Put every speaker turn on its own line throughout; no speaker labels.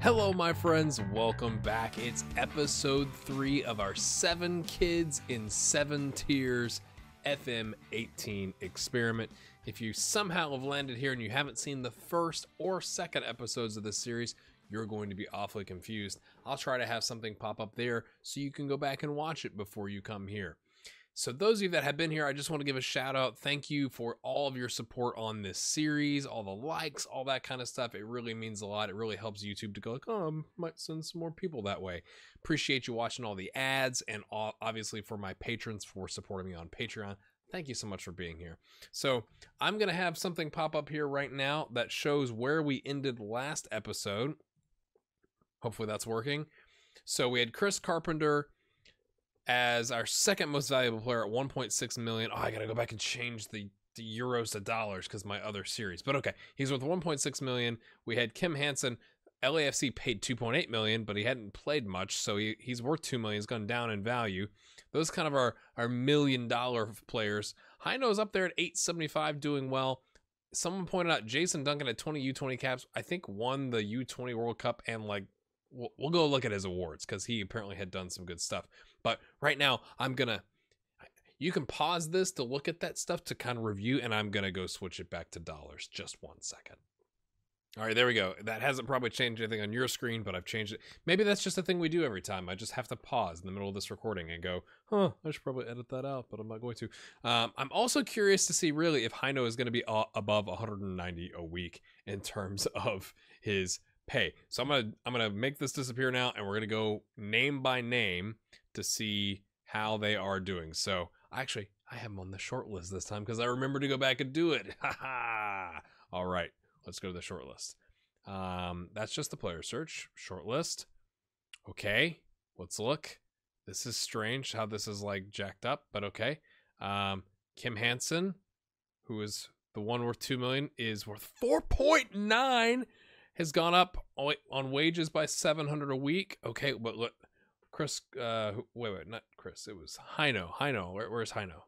Hello, my friends. Welcome back. It's episode 3 of our 7 Kids in 7 Tiers FM18 Experiment. If you somehow have landed here and you haven't seen the first or second episodes of this series, you're going to be awfully confused. I'll try to have something pop up there so you can go back and watch it before you come here. So those of you that have been here, I just want to give a shout out. Thank you for all of your support on this series, all the likes, all that kind of stuff. It really means a lot. It really helps YouTube to go like, oh, I might send some more people that way. Appreciate you watching all the ads, and obviously for my patrons for supporting me on Patreon. Thank you so much for being here. So I'm going to have something pop up here right now that shows where we ended last episode. Hopefully that's working. So we had Chris Carpenter as our second most valuable player at 1.6 million. Oh, I gotta go back and change the euros to dollars because my other series. But okay, he's worth 1.6 million. We had Kim Hansen. LAFC paid 2.8 million, but he hadn't played much, so he's worth 2 million. He's gone down in value. Those kind of our $1 million players. Heino's up there at 875, doing well. Someone pointed out Jason Duncan at 20 U20 caps. I think won the U20 World Cup, and like we'll go look at his awards because he apparently had done some good stuff. But right now, you can pause this to look at that stuff to kind of review, and I'm going to go switch it back to dollars. Just 1 second. All right, there we go. That hasn't probably changed anything on your screen, but I've changed it. Maybe that's just a thing we do every time. I just have to pause in the middle of this recording and go, I should probably edit that out, but I'm not going to. I'm also curious to see really if Heino is going to be above 190 a week in terms of his pay. So I'm gonna make this disappear now, and we're gonna go name by name to see how they are doing. So actually, I have them on the short list this time because I remember to go back and do it. All right, let's go to the short list. That's just the player search short list. Okay, let's look. This is strange how this is like jacked up, but okay. Kim Hansen, who is the one worth 2 million, is worth 4.9. Has gone up on wages by 700 a week. Okay, but look, Chris, wait, not Chris. It was Heino. Where's Heino?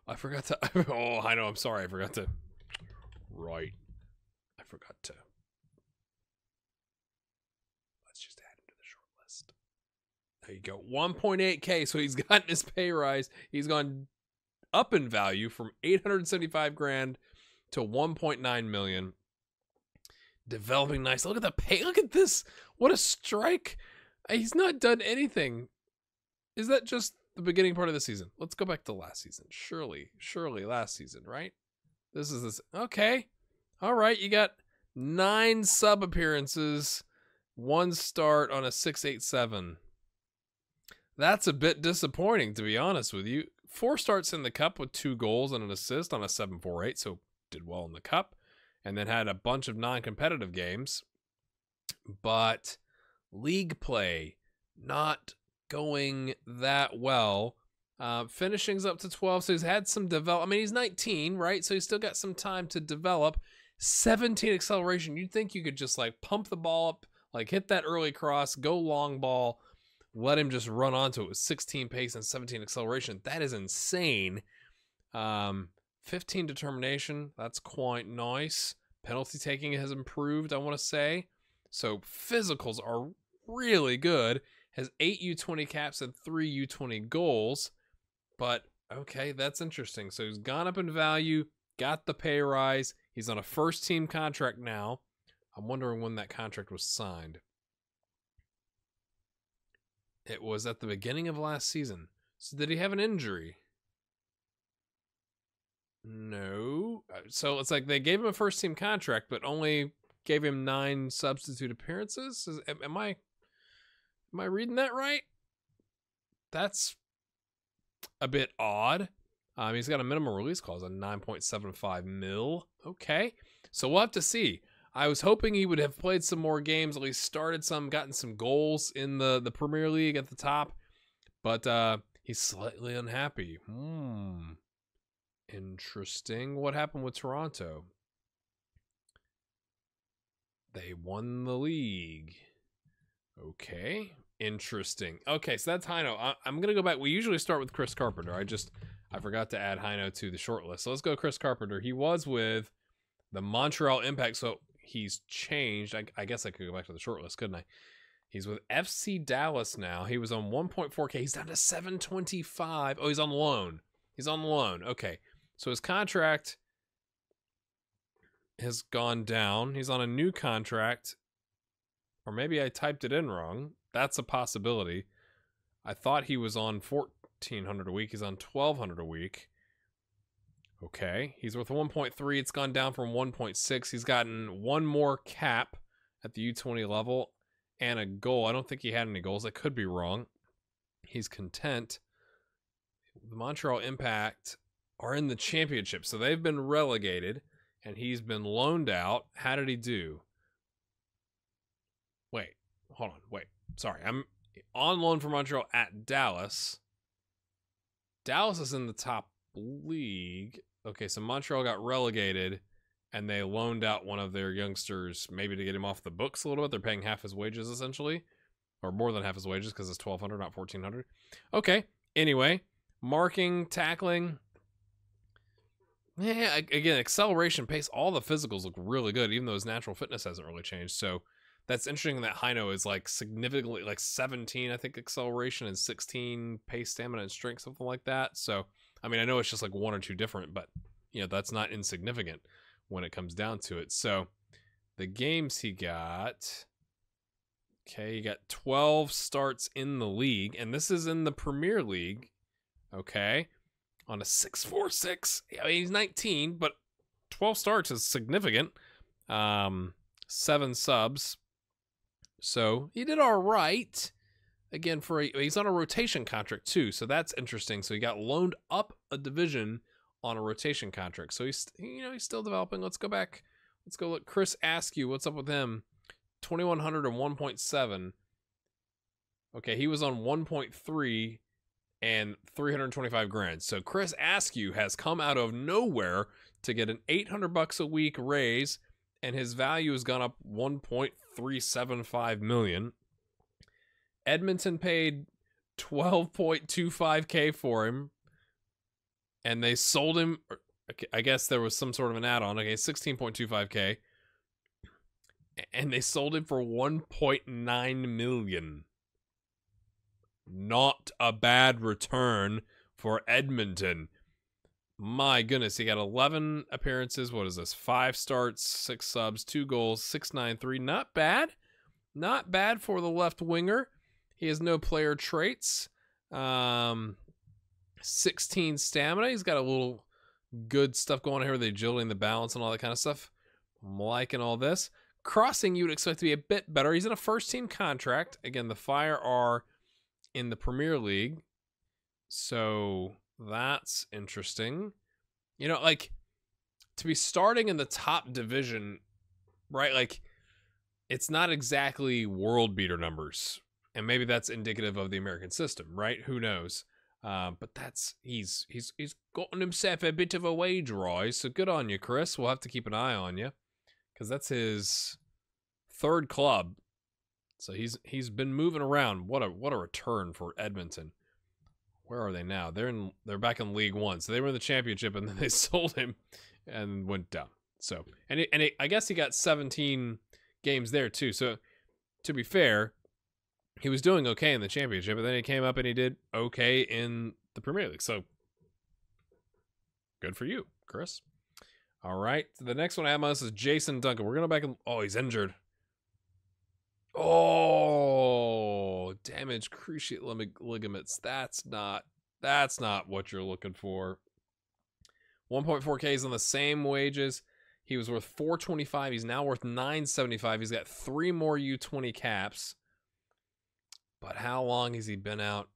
I forgot to, oh, Heino, I'm sorry. I forgot to, let's just add him to the short list. There you go, 1.8K. So he's gotten his pay rise. He's gone up in value from 875 grand to 1.9 million. Developing nice. Look at the pay. Look at this. What a strike. He's not done anything. Is that just the beginning part of the season? Let's go back to last season. Surely last season, right? This is this. Okay. All right. You got 9 sub appearances, 1 start on a 687. That's a bit disappointing, to be honest with you. 4 starts in the cup with 2 goals and an assist on a 748. So did well in the cup. And then had a bunch of non-competitive games. But league play, not going that well. Finishing's up to 12, so he's had some develop. I mean, he's 19, right? So he's still got some time to develop. 17 acceleration. You'd think you could just like pump the ball up, like hit that early cross, go long ball, let him just run onto it with 16 pace and 17 acceleration. That is insane. 15 determination, that's quite nice. Penalty taking has improved, I want to say. So physicals are really good. Has 8 U20 caps and 3 U20 goals. But, okay, that's interesting. So he's gone up in value, got the pay rise. He's on a first-team contract now. I'm wondering when that contract was signed. It was at the beginning of last season. So did he have an injury? No. So it's like they gave him a first team contract, but only gave him 9 substitute appearances. Am I reading that right? That's a bit odd. He's got a minimum release clause on 9.75 mil. Okay. So we'll have to see. I was hoping he would have played some more games, at least started some, gotten some goals in the Premier League at the top. But he's slightly unhappy. Interesting. What happened with Toronto? They won the league. Okay. Interesting. Okay, so that's Heino. I'm going to go back. We usually start with Chris Carpenter. I forgot to add Heino to the short list. So let's go Chris Carpenter. He was with the Montreal Impact. So he's changed. I guess I could go back to the short list, couldn't I? He's with FC Dallas now. He was on 1.4K. He's down to 725. Oh, he's on loan. He's on loan. Okay. So his contract has gone down. He's on a new contract. Or maybe I typed it in wrong. That's a possibility. I thought he was on 1,400 a week. He's on 1,200 a week. Okay. He's worth 1.3. It's gone down from 1.6. He's gotten one more cap at the U20 level and a goal. I don't think he had any goals. I could be wrong. He's content. The Montreal Impact are in the championship, so they've been relegated, and he's been loaned out. How did he do? Wait, hold on. Wait, sorry. I'm on loan for Montreal at Dallas. Dallas is in the top league. Okay, so Montreal got relegated, and they loaned out one of their youngsters, maybe to get him off the books a little bit. They're paying half his wages, essentially. Or more than half his wages, because it's 1,200, not 1,400. Okay, anyway. Marking, tackling. Yeah, again, acceleration, pace, all the physicals look really good, even though his natural fitness hasn't really changed. So that's interesting that Heino is like significantly, like 17, I think, acceleration and 16 pace, stamina, and strength, something like that. So, I mean, I know it's just like one or two different, but, you know, that's not insignificant when it comes down to it. So the games he got, okay, he got 12 starts in the league, and this is in the Premier League, okay, on a 6.46. I mean, he's 19, but 12 starts is significant. 7 subs. So he did all right. Again, he's on a rotation contract too, so that's interesting. So he got loaned up a division on a rotation contract. So he's still developing. Let's go back. Let's go look. Chris Askew, what's up with him? 2,100 and 1.7. Okay, he was on 1.3 and 325 grand. So Chris Askew has come out of nowhere to get an $800 a week raise, and his value has gone up 1.375 million. Edmonton paid 12.25K for him, and they sold him. I guess there was some sort of an add-on. Okay, 16.25K, and they sold him for 1.9 million. Not a bad return for Edmonton. My goodness, he got 11 appearances. What is this? 5 starts, 6 subs, 2 goals, 693. Not bad. Not bad for the left winger. He has no player traits. 16 stamina. He's got a little good stuff going on here with the agility and the balance and all that kind of stuff. I'm liking all this. Crossing, you would expect to be a bit better. He's in a first-team contract. Again, the Fire are in the Premier League. So that's interesting. You know, like, to be starting in the top division, right? Like, it's not exactly world beater numbers. And maybe that's indicative of the American system, right? Who knows? But he's gotten himself a bit of a wage rise. So good on you, Chris. We'll have to keep an eye on you, because that's his 3rd club. So he's been moving around. What a return for Edmonton. Where are they now? They're back in League One. So they were in the championship, and then they sold him and went down. So I guess he got 17 games there too. So to be fair, he was doing okay in the championship, but then he came up and he did okay in the Premier League. So good for you, Chris. All right. The next one I have on this is Jason Duncan. We're going to go back and... Oh, he's injured. Oh, damaged cruciate ligaments. That's not what you're looking for. 1.4K is on the same wages. He was worth 425. He's now worth 975. He's got 3 more U20 caps. But how long has he been out?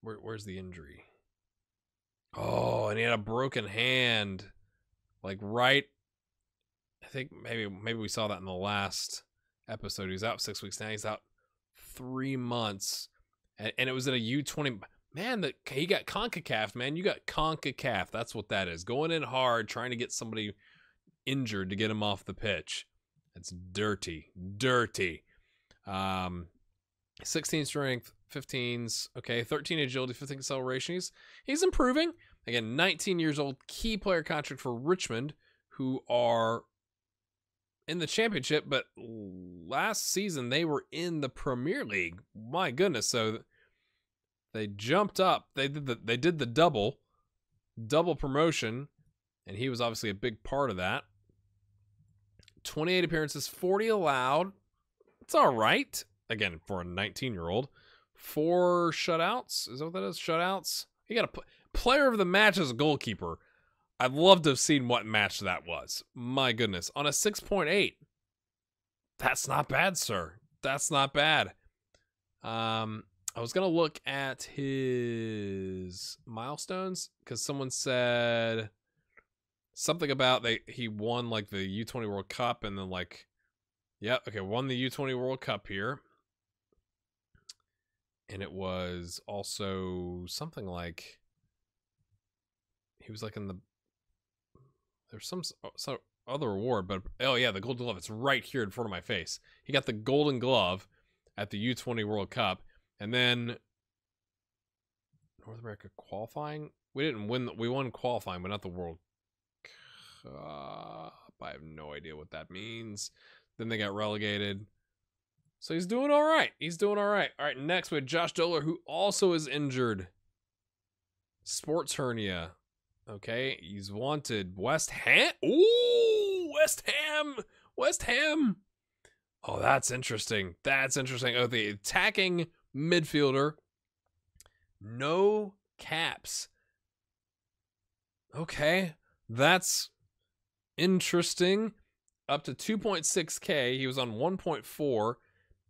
Where's the injury? Oh, and he had a broken hand. Like right, I think maybe we saw that in the last episode. He was out 6 weeks. Now he's out 3 months. And it was in a U20. Man, he got CONCACAF, man. You got CONCACAF. That's what that is. Going in hard, trying to get somebody injured to get him off the pitch. That's dirty. Dirty. 16 strength, 15s. Okay, 13 agility, 15 acceleration. He's improving. Again, 19 years old. Key player contract for Richmond, who are in the championship, but last season they were in the Premier League. My goodness. So they jumped up. They did the double promotion, and he was obviously a big part of that. 28 appearances, 40 allowed. It's all right. Again, for a 19-year-old. 4 shutouts. Is that what that is? Shutouts? You got a player of the match as a goalkeeper. I'd love to have seen what match that was. My goodness. On a 6.8. That's not bad, sir. That's not bad. I was going to look at his milestones because someone said something about he won like the U20 World Cup and then like, yeah, okay, won the U20 World Cup here. And it was also something like he was like in the, there's some other award, but oh yeah, the Golden Glove. It's right here in front of my face. He got the Golden Glove at the U20 World Cup, and then North America qualifying. We didn't win. We won qualifying, but not the World Cup. I have no idea what that means. Then they got relegated. So he's doing all right. He's doing all right. All right, next we have Josh Doler, who also is injured. Sports hernia. Okay, he's wanted. West Ham. Ooh, West Ham. West Ham. Oh, that's interesting. That's interesting. Oh, the attacking midfielder. No caps. Okay, that's interesting. Up to 2.6K. He was on 1.4.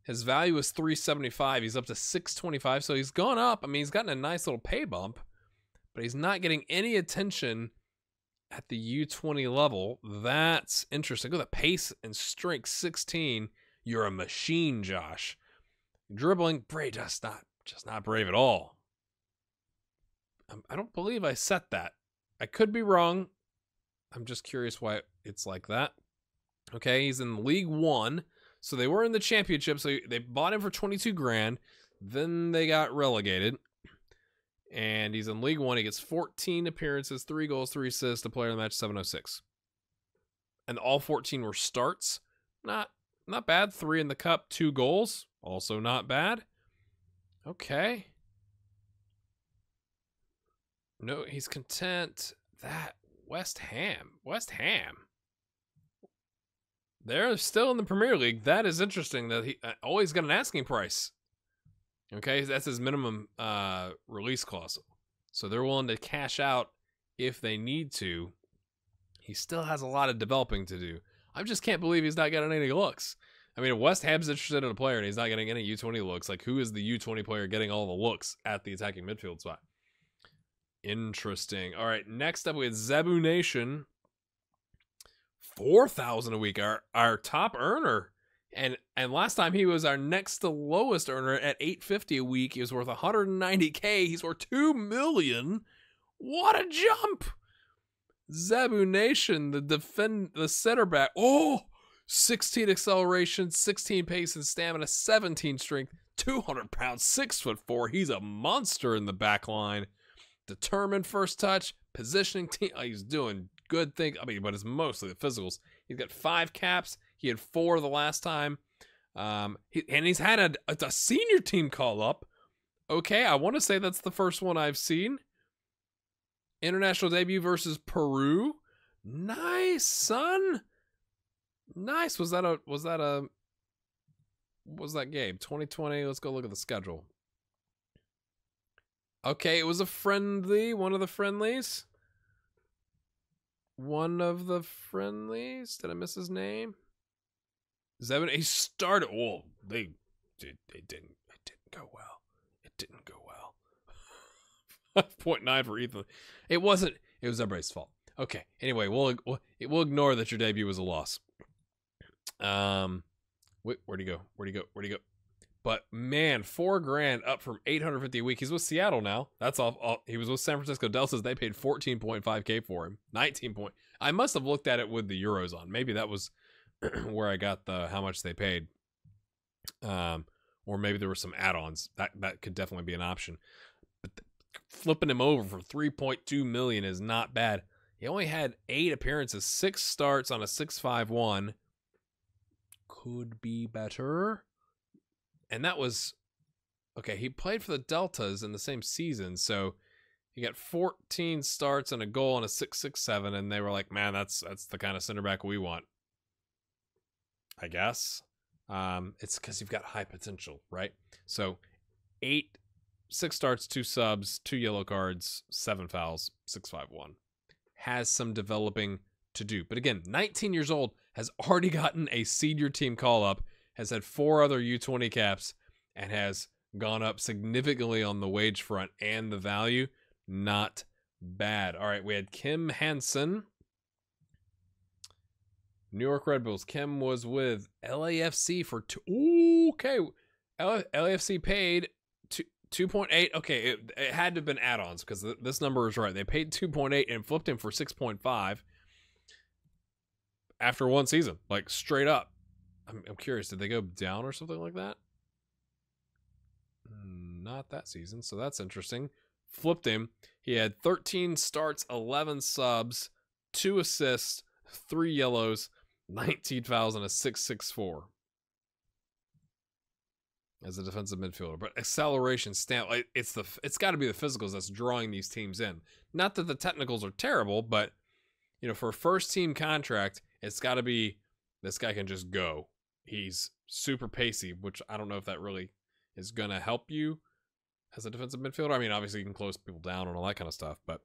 His value is 375. He's up to 625. So he's gone up. I mean, he's gotten a nice little pay bump, but he's not getting any attention at the U20 level. That's interesting. Look at the pace and strength, 16. You're a machine, Josh. Dribbling, brave, just not brave at all. I don't believe I set that. I could be wrong. I'm just curious why it's like that. Okay, he's in League One. So they were in the championship. So they bought him for 22 grand. Then they got relegated. And he's in League One. He gets 14 appearances, 3 goals, 3 assists, a player of the match, 706. And all 14 were starts. Not bad. 3 in the cup, 2 goals. Also not bad. Okay. No, he's content. That West Ham. They're still in the Premier League. That is interesting that he always got an asking price. Okay, that's his minimum release clause. So they're willing to cash out if they need to. He still has a lot of developing to do. I just can't believe he's not getting any looks. I mean, if West Ham's interested in a player and he's not getting any U20 looks, like who is the U20 player getting all the looks at the attacking midfield spot? Interesting. All right, next up we have Zeb Unation. 4,000 a week, our top earner. And last time he was our next to lowest earner at $850 a week. He was worth $190K. He's worth $2 million. What a jump! Zeb Unation, the center back. Oh, 16 acceleration, 16 pace and stamina, 17 strength, 200 pounds, 6'4". He's a monster in the back line. Determined first touch, positioning team. Oh, he's doing good things. I mean, but it's mostly the physicals. He's got 5 caps. He had 4 the last time. And he's had a senior team call up. Okay, I want to say that's the first one I've seen. International debut versus Peru. Nice, son. Nice. Was that game? 2020. Let's go look at the schedule. Okay, it was a friendly. One of the friendlies. Did I miss his name? Zeb. He started. Well, it didn't go well. It didn't go well. 5.9 for Ethan. It wasn't. It was everybody's fault. Okay. Anyway, we'll ignore that your debut was a loss. Wait, where'd he go? But man, $4 grand up from $850 a week. He's with Seattle now. That's all. He was with San Francisco Deltas. They paid 14.5K for him. 19 point. I must have looked at it with the euros on. Maybe that was where I got the how much they paid. Or maybe there were some add-ons. That could definitely be an option. But flipping him over for 3.2 million is not bad. He only had 8 appearances, 6 starts on a 6.51. could be better. And that was, okay, he played for the Deltas in the same season, so he got 14 starts and a goal and a 6.67, and they were like, man, that's the kind of center back we want, I guess. It's because you've got high potential, right? So 6 starts, 2 subs, 2 yellow cards, 7 fouls, 6.51. Has some developing to do. But again, 19 years old, has already gotten a senior team call-up, has had 4 other U20 caps, and has gone up significantly on the wage front and the value. Not bad. All right, we had Kim Hansen, New York Red Bulls. Kim was with LAFC for okay. LAFC paid 2.8. Okay, it had to have been add-ons because this number is right. They paid 2.8 and flipped him for 6.5 after 1 season, like straight up. I'm curious, did they go down or something like that? Not that season, so that's interesting. Flipped him. He had 13 starts, 11 subs, 2 assists, 3 yellows, 19 fouls, and a 6.64 as a defensive midfielder. But acceleration, stamp, it's got to be the physicals that's drawing these teams in. Not that the technicals are terrible, but for a first team contract, it's got to be this guy can just go. He's super pacey, which I don't know if that really is going to help you as a defensive midfielder. I mean, obviously you can close people down and all that kind of stuff, but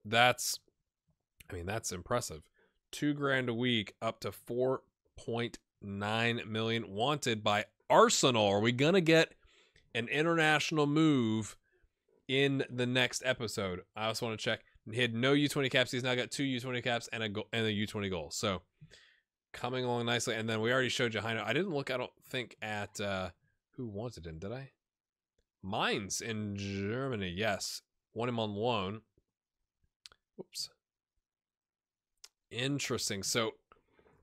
that's impressive. $2,000 a week up to 4.9 million wanted by Arsenal. Are we going to get an international move in the next episode? I also want to check. He had no U20 caps. He's now got 2 U20 caps and a U20 goal. So coming along nicely. And then we already showed you Heino. I didn't look, I don't think, at who wanted him, did I? Mainz in Germany, yes. Won him on loan. Whoops. Interesting. So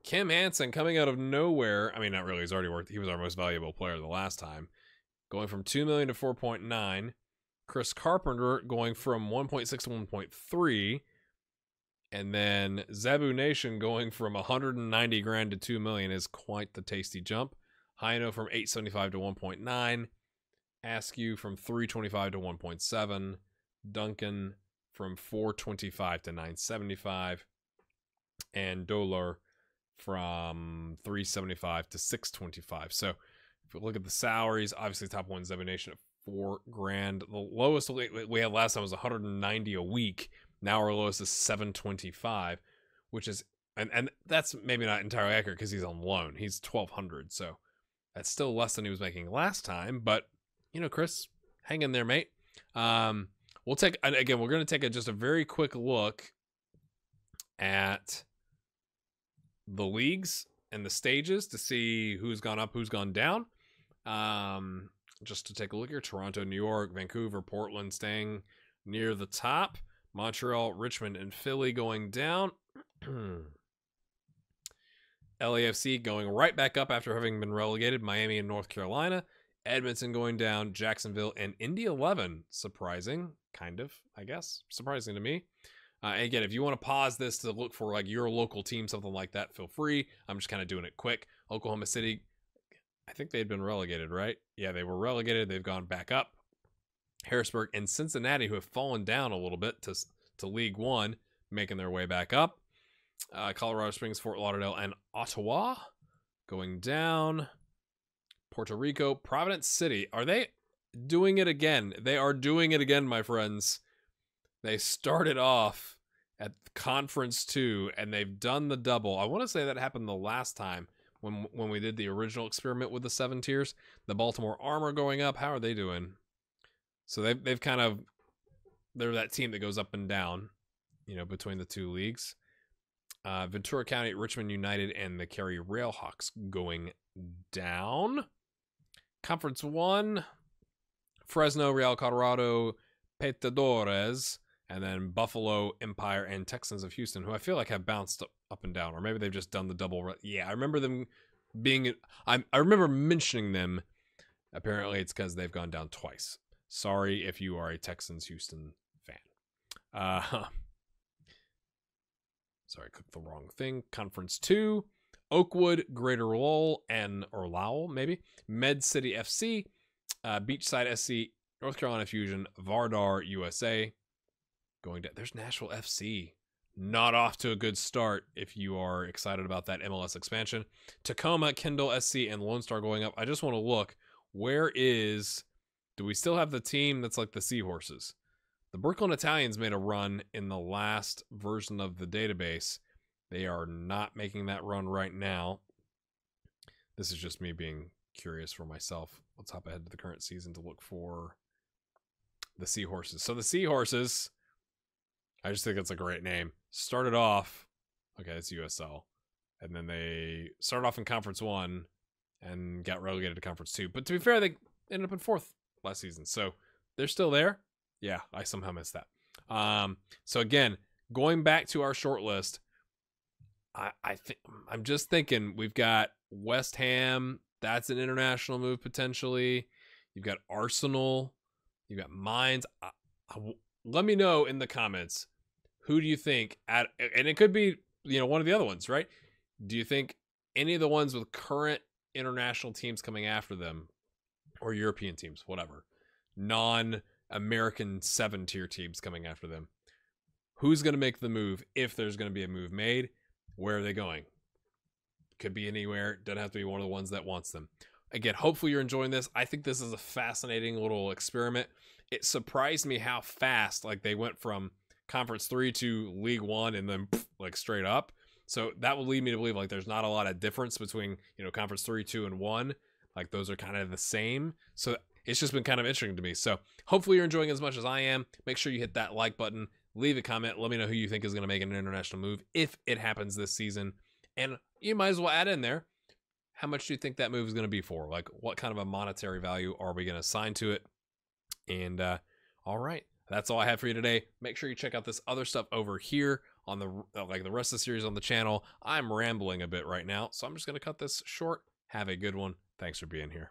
Kim Hansen coming out of nowhere. I mean, not really. He's already worked. He was our most valuable player the last time. Going from 2 million to 4.9. Chris Carpenter going from 1.6 to 1.3. And then Zeb Unation going from 190 grand to 2 million is quite the tasty jump. Heino from 875 to 1.9. Askew from 325 to 1.7. Duncan from 425 to 975. And Dolar from 375 to 625. So if we look at the salaries, obviously top one Zeb Unation at 4 grand. The lowest we had last time was 190 a week. Now our lowest is 725, which is and that's maybe not entirely accurate because he's on loan. He's 1,200, so that's still less than he was making last time. But Chris, hang in there, mate. We'll take again. We're going to take just a very quick look at the leagues and the stages to see who's gone up, who's gone down. Just to take a look here: Toronto, New York, Vancouver, Portland staying near the top. Montreal, Richmond, and Philly going down. LAFC going right back up after having been relegated. Miami and North Carolina. Edmonton going down. Jacksonville and Indy 11. Surprising, kind of, I guess. Surprising to me. And again, if you want to pause this to look for like your local team, something like that, feel free. I'm just kind of doing it quick. Oklahoma City, I think they'd been relegated, right? Yeah, they were relegated. They've gone back up. Harrisburg and Cincinnati, who have fallen down a little bit to League One, making their way back up. Colorado Springs, Fort Lauderdale, and Ottawa going down. Puerto Rico, Providence City. Are they doing it again? They are doing it again, my friends. They started off at Conference 2, and they've done the double. I want to say that happened the last time when we did the original experiment with the 7 tiers. The Baltimore Armor going up. How are they doing? So they've kind of, they're that team that goes up and down, between the 2 leagues. Ventura County, Richmond United, and the Cary Railhawks going down. Conference 1, Fresno, Real Colorado, Petadores, and then Buffalo, Empire, and Texans of Houston, who I feel like have bounced up and down, or maybe they've just done the double. Yeah, I remember them being, I remember mentioning them. Apparently it's because they've gone down twice. Sorry if you are a Texans-Houston fan. Sorry, I clicked the wrong thing. Conference 2, Oakwood, Greater Lowell, or Lowell, maybe. Med City FC, Beachside SC, North Carolina Fusion, Vardar, USA. There's Nashville FC. Not off to a good start if you are excited about that MLS expansion. Tacoma, Kendall SC, and Lone Star going up. I just want to look. Do we still have the team that's like the Seahorses? The Brooklyn Italians made a run in the last version of the database. They are not making that run right now. This is just me being curious for myself. Let's hop ahead to the current season to look for the Seahorses. So the Seahorses, I just think it's a great name. Started off, okay, it's USL. And then they started off in Conference 1 and got relegated to Conference 2. But to be fair, they ended up in 4th last season. So they're still there. Yeah, I somehow missed that. So again, going back to our short list, I'm just thinking we've got West Ham. That's an international move potentially. You've got Arsenal. You've got Mainz. Let me know in the comments, who do you think and it could be, one of the other ones, right? Do you think any of the ones with current international teams coming after them, or European teams, whatever, non-American 7-tier teams coming after them, who's going to make the move if there's going to be a move made? Where are they going? Could be anywhere. Doesn't have to be one of the ones that wants them. Again, hopefully you're enjoying this. I think this is a fascinating little experiment. It surprised me how fast they went from Conference 3 to League 1 and then straight up. So that would lead me to believe there's not a lot of difference between Conference 3, 2, and 1. Those are kind of the same. So it's just been kind of interesting to me. So hopefully you're enjoying as much as I am. Make sure you hit that like button. Leave a comment. Let me know who you think is going to make an international move if it happens this season. And you might as well add in there, how much do you think that move is going to be for? What kind of a monetary value are we going to assign to it? And all right, that's all I have for you today. Make sure you check out this other stuff over here on the rest of the series on the channel. I'm rambling a bit right now, so I'm just going to cut this short. Have a good one. Thanks for being here.